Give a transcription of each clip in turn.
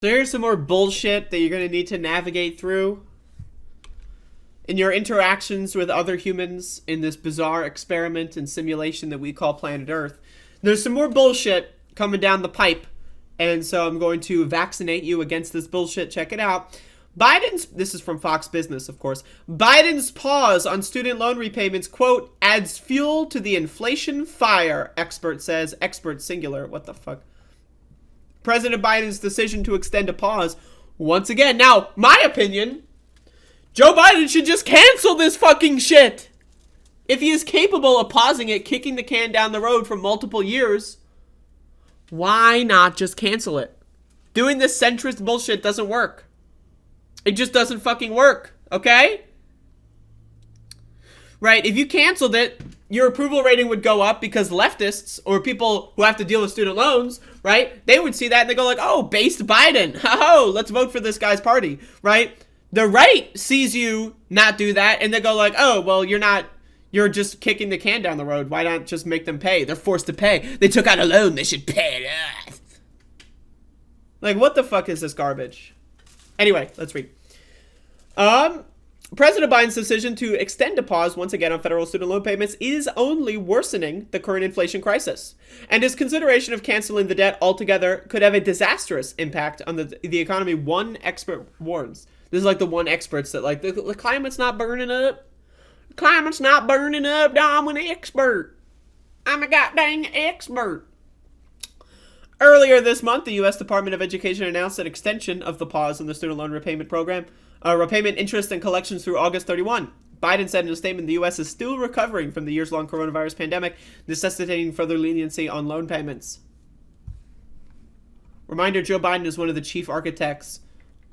There's some more bullshit that you're going to need to navigate through in your interactions with other humans in this bizarre experiment and simulation that we call planet Earth. There's some more bullshit coming down the pipe, and so I'm going to vaccinate you against this bullshit. Check it out. This is from Fox Business, of course. Biden's pause on student loan repayments, quote, adds fuel to the inflation fire, expert says. Expert singular. What the fuck? President Biden's decision to extend a pause once again. Now, my opinion, Joe Biden should just cancel this fucking shit. If he is capable of pausing it, kicking the can down the road for multiple years, why not just cancel it? Doing this centrist bullshit doesn't work. It just doesn't fucking work, okay? Right, if you canceled it, your approval rating would go up because leftists or people who have to deal with student loans, right, they would see that and they go like, oh, based Biden. Oh, let's vote for this guy's party, right? The right sees you not do that and they go like, oh, well, you're just kicking the can down the road. Why not just make them pay? They're forced to pay. They took out a loan. They should pay it. Like, what the fuck is this garbage? Anyway, let's read. President Biden's decision to extend a pause once again on federal student loan payments is only worsening the current inflation crisis. And his consideration of canceling the debt altogether could have a disastrous impact on the economy, one expert warns. This is like the one experts that like, the climate's not burning up. The climate's not burning up, I'm an expert. I'm a goddamn expert. Earlier this month, the U.S. Department of Education announced an extension of the pause in the student loan repayment program. Repayment interest and collections through August 31. Biden said in a statement the U.S. is still recovering from the years-long coronavirus pandemic, necessitating further leniency on loan payments. Reminder, Joe Biden is one of the chief architects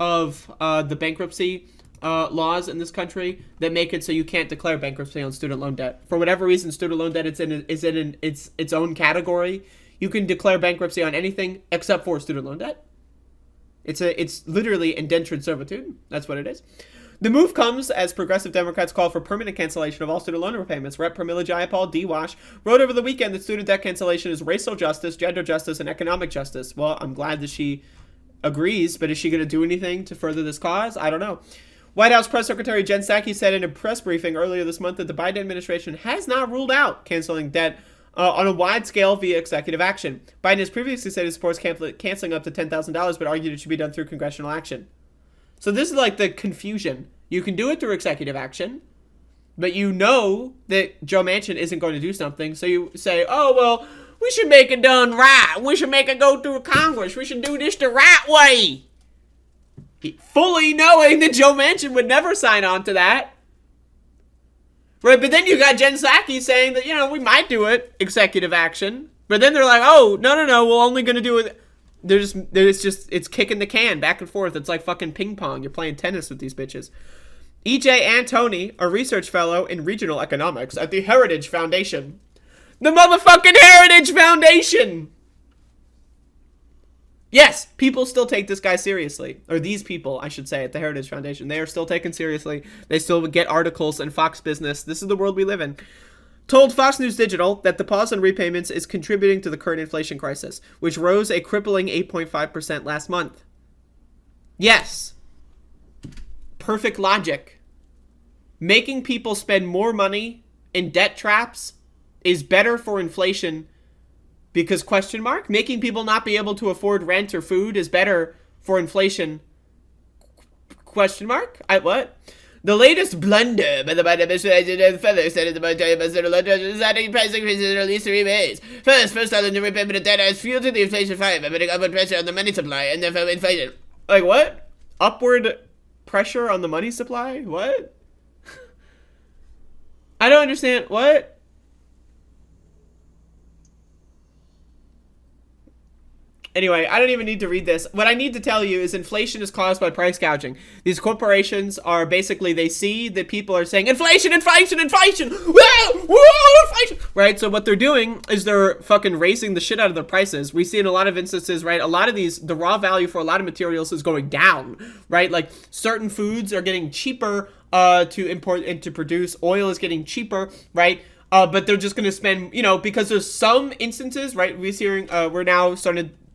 of the bankruptcy laws in this country that make it so you can't declare bankruptcy on student loan debt. For whatever reason, student loan debt is in its own category. You can declare bankruptcy on anything except for student loan debt. It's literally indentured servitude. That's what it is. The move comes as progressive Democrats call for permanent cancellation of all student loan repayments. Rep. Pramila Jayapal D. Wash wrote over the weekend that student debt cancellation is racial justice, gender justice, and economic justice. Well, I'm glad that she agrees, but is she going to do anything to further this cause? I don't know. White House Press Secretary Jen Psaki said in a press briefing earlier this month that the Biden administration has not ruled out canceling debt on a wide scale via executive action. Biden has previously said he supports canceling up to $10,000, but argued it should be done through congressional action. So this is like the confusion. You can do it through executive action, but you know that Joe Manchin isn't going to do something, so you say, oh, well, we should make it done right. We should make it go through Congress. We should do this the right way. Fully knowing that Joe Manchin would never sign on to that. Right, but then you got Jen Psaki saying that, we might do it, executive action. But then they're like, oh, no, we're only going to do it. It's kicking the can back and forth. It's like fucking ping pong. You're playing tennis with these bitches. E.J. Antoni, a research fellow in regional economics at the Heritage Foundation. The motherfucking Heritage Foundation! Yes, people still take this guy seriously. Or these people, I should say, at the Heritage Foundation. They are still taken seriously. They still get articles in Fox Business. This is the world we live in. Told Fox News Digital that the pause on repayments is contributing to the current inflation crisis, which rose a crippling 8.5% last month. Yes. Perfect logic. Making people spend more money in debt traps is better for inflation because, making people not be able to afford rent or food is better for inflation, what? The latest blunder by the Biden administration further said the monetary is adding price increases in at least 3 ways. First on the repayment of debt has fuel to the inflation fire by putting upward pressure on the money supply and therefore inflation. Like what? Upward pressure on the money supply? What? I don't understand. What? Anyway, I don't even need to read this. What I need to tell you is inflation is caused by price gouging. These corporations are basically, they see that people are saying, inflation! Whoa, inflation! Right? So what they're doing is they're fucking raising the shit out of their prices. We see in a lot of instances, right? A lot of these, the raw value for a lot of materials is going down, right? Like certain foods are getting cheaper to import and to produce. Oil is getting cheaper, right? But they're just going to spend, because there's some instances, right? We're now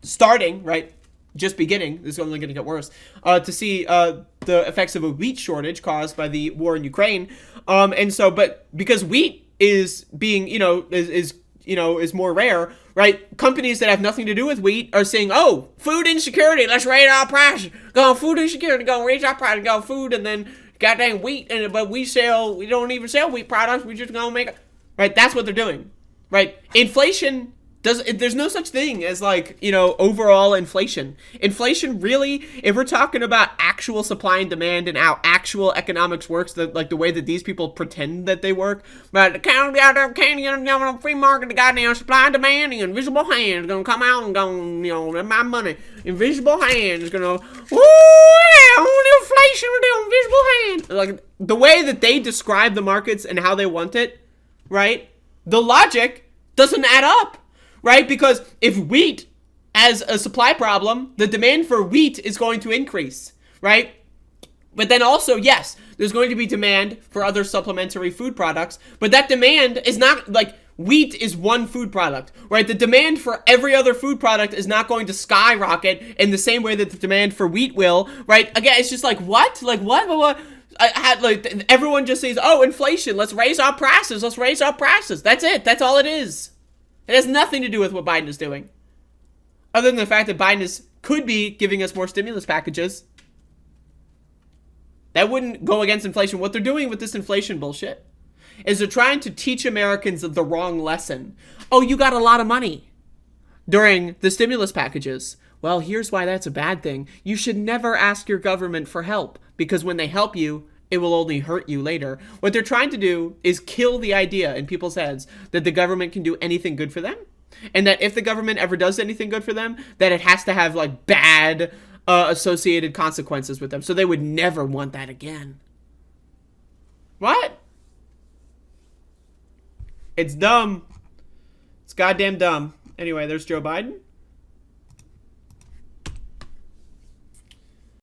starting, right? just beginning. This is only going to get worse. To see the effects of a wheat shortage caused by the war in Ukraine. And so, but because wheat is being, is more rare, right? Companies that have nothing to do with wheat are saying, oh, food insecurity, let's raise our price. Go food insecurity, go raise our price, go food, and then goddamn wheat, but we don't even sell wheat products, we just gonna make it. Right? That's what they're doing. Right? Inflation there's no such thing as overall inflation. Inflation really, if we're talking about actual supply and demand and how actual economics works, the way that these people pretend that they work, but the county out there can't get free market, the goddamn supply and demand, the invisible hand is gonna come out and go, my money. Invisible hand is gonna, inflation with the invisible hand. Like the way that they describe the markets and how they want it, right? The logic doesn't add up. Right? Because if wheat has a supply problem, the demand for wheat is going to increase, right? But then also, yes, there's going to be demand for other supplementary food products, but that demand is not, wheat is one food product, right? The demand for every other food product is not going to skyrocket in the same way that the demand for wheat will, right? Again, it's just what? What? Everyone just says, oh, inflation, let's raise our prices. That's it. That's all it is. It has nothing to do with what Biden is doing. Other than the fact that Biden could be giving us more stimulus packages. That wouldn't go against inflation. What they're doing with this inflation bullshit is they're trying to teach Americans the wrong lesson. Oh, you got a lot of money during the stimulus packages. Well, here's why that's a bad thing. You should never ask your government for help, because when they help you, it will only hurt you later. What they're trying to do is kill the idea in people's heads that the government can do anything good for them. And that if the government ever does anything good for them, that it has to have bad associated consequences with them. So they would never want that again. What? It's dumb. It's goddamn dumb. Anyway, there's Joe Biden.